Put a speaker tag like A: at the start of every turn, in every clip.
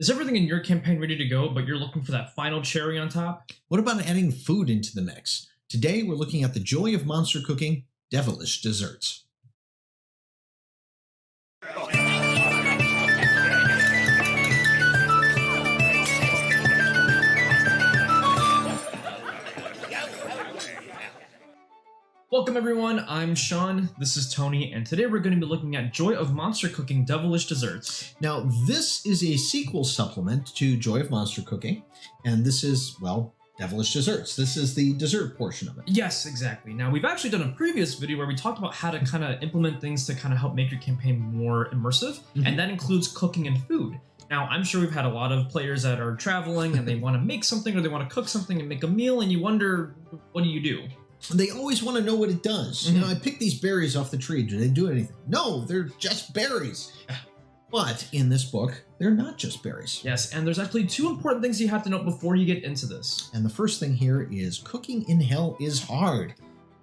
A: Is everything in your campaign ready to go, but you're looking for that final cherry on top?
B: What about adding food into the mix? Today, we're looking at the joy of monster cooking, Devilish Desserts.
A: Welcome everyone, I'm Sean, this is Tony, and today we're going to be looking at Joy of Monster Cooking Devilish Desserts.
B: Now, this is a sequel supplement to Joy of Monster Cooking, and this is, well, Devilish Desserts. This is the dessert portion of it.
A: Yes, exactly. Now, we've actually done a previous video where we talked about how to kind of implement things to kind of help make your campaign more immersive, and that includes cooking and food. Now, I'm sure we've had a lot of players that are traveling and they want to make something or they want to cook something and make a meal, and you wonder, what do?
B: They always want to know what it does. You know, I picked these berries off the tree. Do they do anything? No, they're just berries. But in this book, they're not just berries.
A: Yes, and there's actually two important things you have to know before you get into this.
B: And the first thing here is cooking in hell is hard.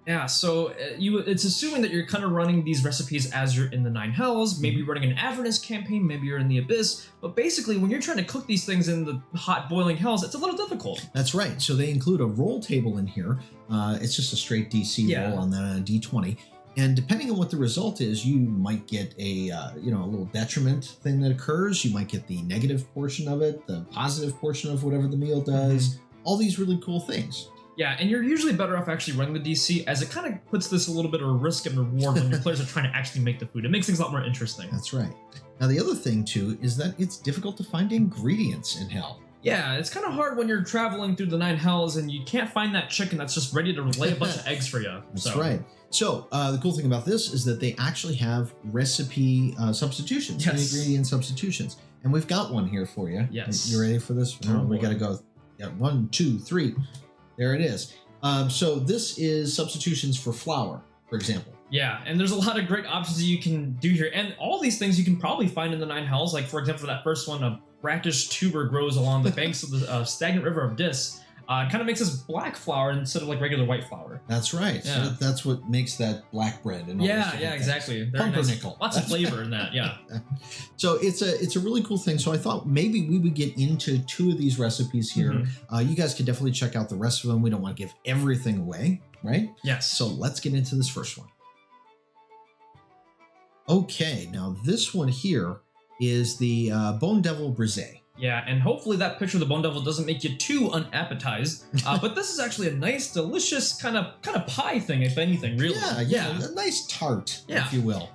A: Yeah, so it's assuming that you're kind of running these recipes as you're in the Nine Hells. Maybe you're running an Avernus campaign, maybe you're in the Abyss. But basically, when you're trying to cook these things in the hot boiling hells, it's a little difficult.
B: That's right. So they include a roll table in here. It's just a straight DC roll on that D20. And depending on what the result is, you might get a a little detriment thing that occurs. You might get the negative portion of it, the positive portion of whatever the meal does. All these really cool things.
A: Yeah, and you're usually better off actually running the DC, as it kind of puts this a little bit of a risk and reward when your players are trying to actually make the food. It makes things a lot more interesting.
B: That's right. Now, the other thing, too, is that it's difficult to find ingredients in hell.
A: Yeah, it's kind of hard when you're traveling through the Nine Hells and you can't find that chicken that's just ready to lay a bunch of eggs for you.
B: That's right. So the cool thing about this is that they actually have recipe substitutions, ingredient substitutions. And we've got one here for you.
A: Yes.
B: You ready for this? We got to go. Yeah, 1, 2, 3. There it is. So this is substitutions for flour, for example.
A: Yeah, and there's a lot of great options that you can do here. And all these things you can probably find in the Nine Hells. Like, for example, for that first one, a brackish tuber grows along the banks of the stagnant river of Dis. It kind of makes this black flour instead of like regular white flour.
B: That's right.
A: Yeah.
B: So that's what makes that black bread. And all
A: exactly. Very nice.
B: Pumpernickel.
A: Lots of flavor in that, yeah.
B: So it's a really cool thing. So I thought maybe we would get into 2 of these recipes here. You guys could definitely check out the rest of them. We don't want to give everything away, right?
A: Yes.
B: So let's get into this first one. Okay, now this one here is the Bone Devil Braze.
A: Yeah, and hopefully that picture of the Bone Devil doesn't make you too unappetized. But this is actually a nice, delicious kind of pie thing, if anything, really.
B: Yeah, a nice tart, if you will.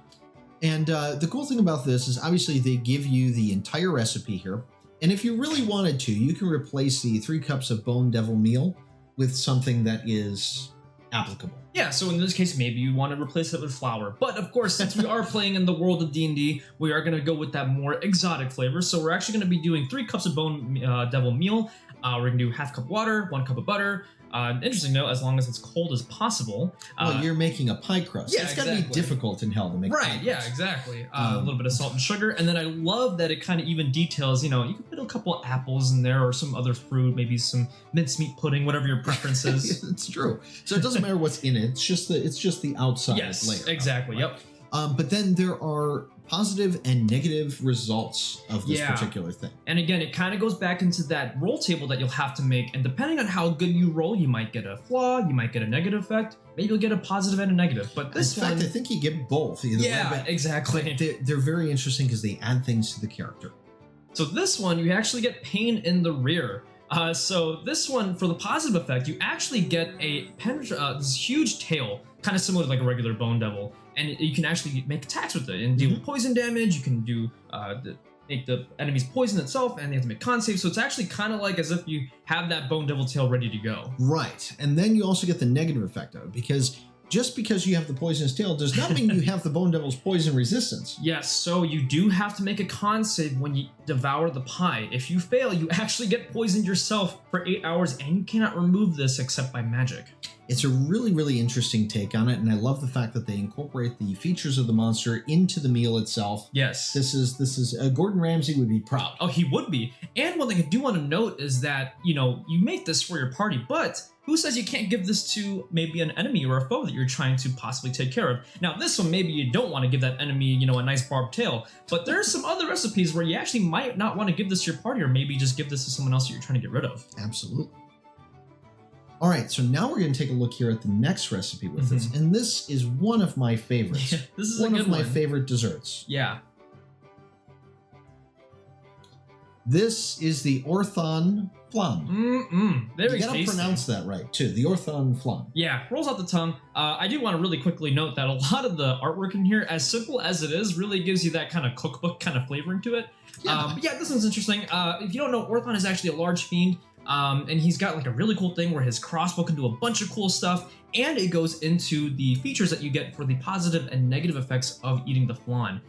B: And the cool thing about this is obviously they give you the entire recipe here. And if you really wanted to, you can replace the 3 cups of Bone Devil meal with something that is applicable.
A: Yeah, so in this case, maybe you want to replace it with flour. But of course, since we are playing in the world of D&D, we are going to go with that more exotic flavor. So we're actually going to be doing 3 cups of Bone Devil meal. We're going to do ½ cup water, 1 cup of butter. Interesting note, as long as it's cold as possible.
B: Well, you're making a pie crust.
A: Yeah,
B: it's got to be difficult in hell to make pie crust.
A: Yeah, exactly. A little bit of salt and sugar. And then I love that it kind of even details, you can put a couple of apples in there or some other fruit, maybe some mincemeat pudding, whatever your preference is.
B: It's true. So it doesn't matter what's in it. It's just the outside layer.
A: Yes, exactly. Yep.
B: But then there are positive and negative results of this particular thing.
A: And again, it kind of goes back into that roll table that you'll have to make. And depending on how good you roll, you might get a flaw, you might get a negative effect. Maybe you'll get a positive and a negative. But this
B: in fact, I think you get both. Either way, but
A: exactly.
B: They're very interesting because they add things to the character.
A: So this one, you actually get pain in the rear. So this one, for the positive effect, you actually get this huge tail, kind of similar to like a regular Bone Devil, and you can actually make attacks with it and deal poison damage. You can do make the enemy's poison itself, and they have to make con saves. So it's actually kind of like as if you have that Bone Devil tail ready to go.
B: Right, and then you also get the negative effect of it, because just because you have the poisonous tail does not mean you have the Bone Devil's poison resistance.
A: Yes, so you do have to make a con save when you devour the pie. If you fail, you actually get poisoned yourself for 8 hours, and you cannot remove this except by magic.
B: It's a really, really interesting take on it, and I love the fact that they incorporate the features of the monster into the meal itself.
A: Yes.
B: This is Gordon Ramsay would be proud.
A: Oh, he would be. And one thing I do want to note is that, you know, you make this for your party, but who says you can't give this to maybe an enemy or a foe that you're trying to possibly take care of? Now, this one, maybe you don't want to give that enemy, you know, a nice barbed tail, but there are some other recipes where you actually might not want to give this to your party, or maybe just give this to someone else that you're trying to get rid of.
B: Absolutely. All right, so now we're going to take a look here at the next recipe with this, and this is one of my favorites.
A: Yeah, this is
B: one
A: a good
B: of my
A: one.
B: favorite desserts.
A: Yeah.
B: This is the Orthon flan.
A: Very
B: You gotta
A: tasty.
B: pronounce that right too. The Orthon flan.
A: Yeah, rolls off the tongue. I do want to really quickly note that a lot of the artwork in here, as simple as it is, really gives you that kind of cookbook kind of flavoring to it.
B: Yeah.
A: But yeah, this one's interesting. If you don't know, Orthon is actually a large fiend. And he's got like a really cool thing where his crossbow can do a bunch of cool stuff, and it goes into the features that you get for the positive and negative effects of eating the flan.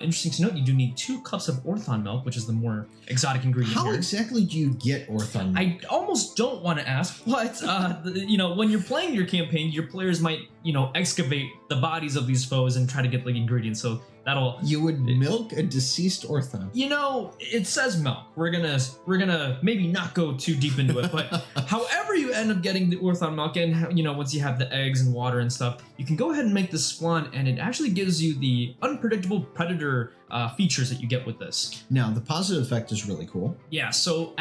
A: Interesting to note, you do need 2 cups of Orthon milk, which is the more exotic ingredient
B: How
A: here.
B: exactly do you get Orthon milk?
A: I almost don't want to ask, but you know, when you're playing your campaign, your players might, you know, excavate the bodies of these foes and try to get like ingredients. So that'll.
B: You would milk a deceased Orthon.
A: You know, it says milk. We're gonna maybe not go too deep into it, but however you end up getting the Orthon milk, and you know, once you have the eggs and water and stuff, you can go ahead and make this flan, and it actually gives you the unpredictable predator features that you get with this.
B: Now, the positive effect is really cool.
A: Yeah, so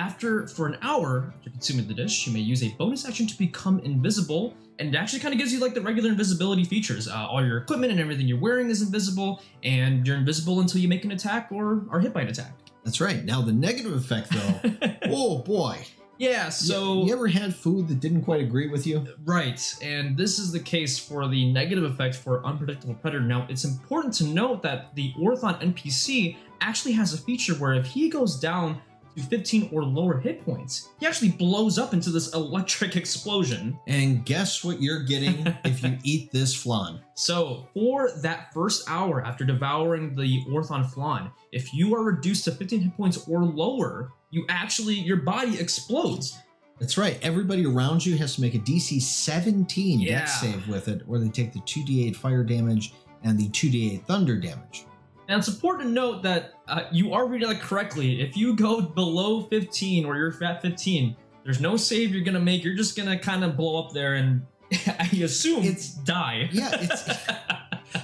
A: for an hour after consuming the dish, you may use a bonus action to become invisible, and it actually kind of gives you like the regular invisibility features. All your equipment and everything you're wearing is invisible, and you're invisible until you make an attack or are hit by an attack.
B: That's right. Now, the negative effect, though, oh boy.
A: Yeah, so...
B: You ever had food that didn't quite agree with you?
A: Right, and this is the case for the negative effect for Unpredictable Predator. Now, it's important to note that the Orthon NPC actually has a feature where if he goes down to 15 or lower hit points, he actually blows up into this electric explosion.
B: And guess what you're getting if you eat this flan?
A: So, for that first hour after devouring the Orthon flan, if you are reduced to 15 hit points or lower, your body explodes.
B: That's right. Everybody around you has to make a DC 17 dex save with it, or they take the 2d8 fire damage and the 2d8 thunder damage.
A: Now, it's important to note that you are reading that correctly. If you go below 15 or you're at 15, there's no save you're going to make. You're just going to kind of blow up there and I assume die.
B: Yeah, it's...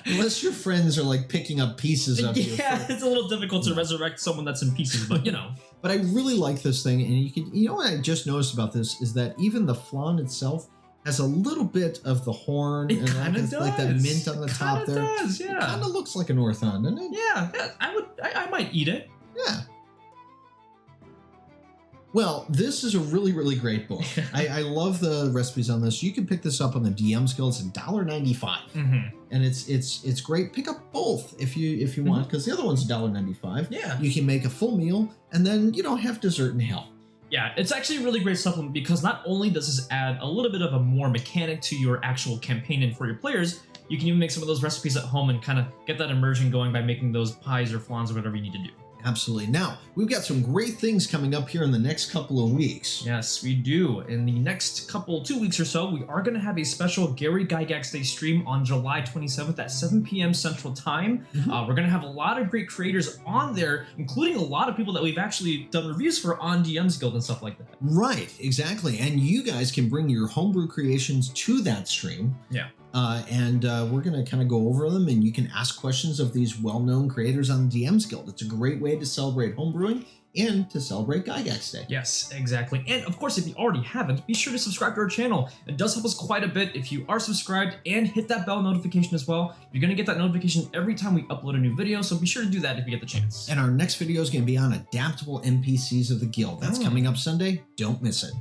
B: Unless your friends are like picking up pieces of you.
A: Yeah, it's a little difficult to resurrect someone that's in pieces, but you know.
B: But I really like this thing, and you know what I just noticed about this is that even the flan itself has a little bit of the horn
A: It
B: and
A: kind of does.
B: like that mint on the top there.
A: It does, yeah.
B: It kind of looks like an Orthon, doesn't it?
A: Yeah, I might eat it.
B: Yeah. Well, this is a really, really great book. I love the recipes on this. You can pick this up on the DMsguild. It's $1.95, and it's great. Pick up both if you want, because the other one's $1.95.
A: Yeah,
B: you can make a full meal and then have dessert in hell.
A: Yeah, it's actually a really great supplement because not only does this add a little bit of a more mechanic to your actual campaign and for your players, you can even make some of those recipes at home and kind of get that immersion going by making those pies or flans or whatever you need to do.
B: Absolutely. Now, we've got some great things coming up here in the next couple of weeks.
A: Yes, we do. In the next 2 weeks or so, we are going to have a special Gary Gygax Day stream on July 27th at 7 p.m. Central Time. We're going to have a lot of great creators on there, including a lot of people that we've actually done reviews for on DMsguild and stuff like that.
B: Right, exactly. And you guys can bring your homebrew creations to that stream.
A: Yeah.
B: We're going to kind of go over them, and you can ask questions of these well-known creators on the DMsguild. It's a great way to celebrate homebrewing and to celebrate Gygax Day.
A: Yes, exactly. And of course, if you already haven't, be sure to subscribe to our channel. It does help us quite a bit if you are subscribed, and hit that bell notification as well. You're going to get that notification every time we upload a new video, so be sure to do that if you get the chance.
B: And our next video is going to be on adaptable NPCs of the guild. That's coming up Sunday. Don't miss it.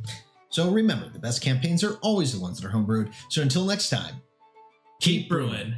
B: So remember, the best campaigns are always the ones that are homebrewed. So until next time,
A: keep brewing.